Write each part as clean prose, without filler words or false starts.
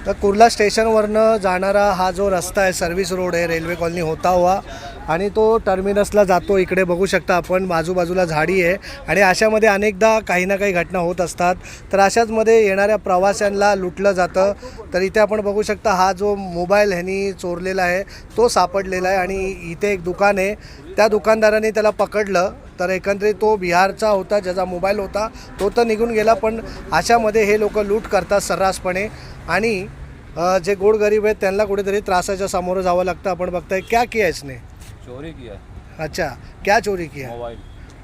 तर कुर्ला स्टेशनवरनं जाणारा हा जो रस्ता आहे, सर्व्हिस रोड आहे, रेल्वे कॉलनी होता हुआ, आणि तो टर्मिनसला जातो. इकडे बघू शकता आपण, बाजूबाजूला झाडी आहे आणि अशामध्ये अनेकदा काही ना काही घटना होत असतात. तर अशाचमध्ये येणाऱ्या प्रवाशांना लुटलं जातं. तर इथे आपण बघू शकता हा जो मोबाईल ह्यांनी चोरलेला आहे तो सापडलेला आहे आणि इथे एक दुकान आहे, त्या दुकानदाराने त्याला पकडलं. तर एकंदरीत तो बिहारचा होता, ज्याचा मोबाईल होता तो तर निघून गेला, पण अशामध्ये हे लोक लूट करतात सर्रासपणे आणि जे गोरगरीब आहेत त्यांना कुठेतरी त्रासाच्या सामोरं जावं लागतं. आपण बघताय क्या किया इसने? चोरी किया। अच्छा, क्या चोरी किया? मोबाइल।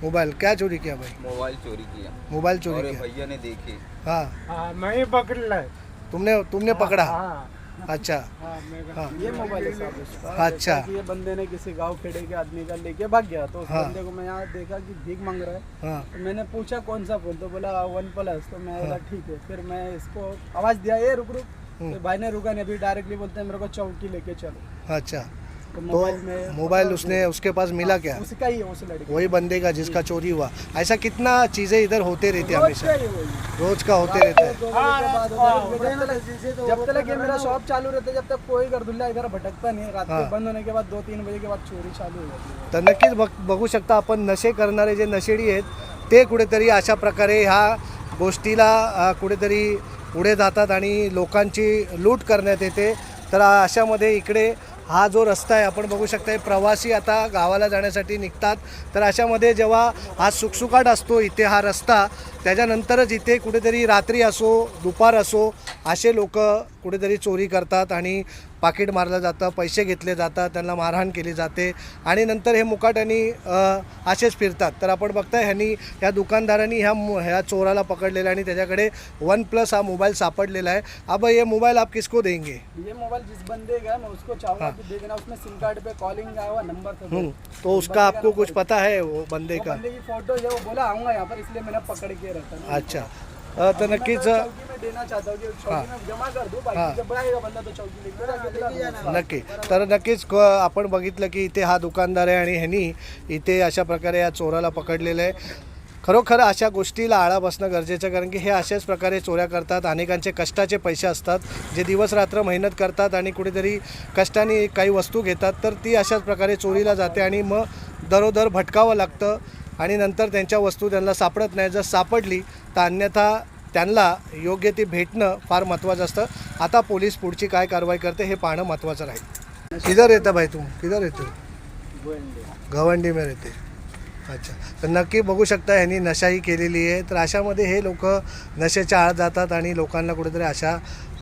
मोबाइल क्या चोरी किया भाई? मोबाइल चोरी किया। मोबाइल चोरी और किया? भैया ने देखे। हाँ, मैं ही पकड़ लाए। तुमने पकड़ा? हाँ, अच्छा, हाँ, ये मोबाइल है साहब उसका। अच्छा। जैसा कि ये बंदे ने किसी गांव खेड़े के आदमी का लेके भाग गया, तो उस हाँ। बंदे को मैं यहाँ देखा कि भीख मांग रहा है। हाँ, तो मैंने पूछा कौन सा फोन, तो बोला OnePlus। तो मैं बोला ठीक है। फिर मैं इसको आवाज दिया, ये रुक रुक। तो भाई ने रुका नहीं, अभी डायरेक्टली बोलते हैं मेरे को चौकी लेके चलो। अच्छा। तो तो मोबाइल में मोबाइल उसने उसके पास मिला क्या? उसका ही है, उस लड़के वही बंदे का जिसका चोरी हुआ। ऐसा कितना चीज़ें इधर होते रहते हैं रोज हमेशा, का ही वही। रोज का होते रहता है। 2 बजे के बाद जब तक ये मेरा शॉप चालू रहता है, जब तक कोई गर्दुल्ला इधर भटकता नहीं। रात को बंद होने के बाद 2-3 बजे के बाद चोरी चालू हो जाती है। तर नक्कीच बघू शकता आपण, नशे करणारे जे नशेडी आहेत ते कुठेतरी अशा प्रकारे ह्या गोष्टीला कुठेतरी पुढे जातात आणि लोकांची लूट करण्यात येते. तर अशामध्ये इकडे हा जो रस्ता आहे आपण बघू शकता, प्रवासी आता गावाला जाण्यासाठी निघतात. तर अशामध्ये जेव्हा हा सुखसुखाट असतो इथे हा रस्ता, त्याच्यानंतरच इथे कुठेतरी रात्री असो दुपार असो असे लोक कुठेतरी चोरी करतात आणि पाकिट मारलं जातं, पैसे घेतले जातात, त्यांना मारहाण केली जाते आणि नंतर हे मुकाट्याने असेच फिरतात. तर आपण बघताय ह्यांनी ह्या दुकानदारांनी ह्या चोराला पकडलेला आणि त्याच्याकडे OnePlus हा मोबाईल सापडलेला आहे. अब ये मोबाइल आप किसको देंगे? ये मोबाइल जिस बंदे का है मैं उसको चाहूँगा कि दे देना। उसमें सिम कार्ड पे कॉलिंग आया हुआ नंबर था। तो उसका आपको कुछ पता है वो बंदे का? बंदे की फोटो है, वो बोला आऊँगा यहाँ पर, इसलिए मैंने पकड़ के रखा। अच्छा, तर नक्कीच चौकी में देना चाहता हूँ कि चौकी में जमा कर दूँ, बाकी जब आएगा बंदा तो चौकी लेके जाना। नक्की. तर नक्कीच आपण बघितलं की इथे हा दुकानदार आहे आणि ह्यांनी इथे अशा प्रकारे या चोराला पकडलेलं आहे. खरोखर अशा गोष्टीला आळा बसणं गरजेचं, कारण की हे अशाच प्रकारे चोऱ्या करतात. अनेकांचे कष्टाचे पैसे असतात, जे दिवस रात्र मेहनत करतात आणि कुठेतरी कष्टाने काही वस्तू घेतात, तर ती अशाच प्रकारे चोरीला जाते आणि मग दरोदर भटकावं लागतं आणि नंतर त्यांच्या वस्तू त्यांना सापडत नाही. जर सापडली तर अन्यथा त्यांना योग्य ती भेटणं फार महत्त्वाचं असतं. आता पोलीस पुढची काय कारवाई करते हे पाहणं महत्त्वाचं राहील. किधर रहता भाई तुम? किधर रहते हो? गवंडी में रहते. अच्छा, तर नक्की बघू शकता ह्यांनी नशाही केलेली आहे. तर अशामध्ये हे लोक नशेच्या आळात जातात आणि लोकांना कुठेतरी अशा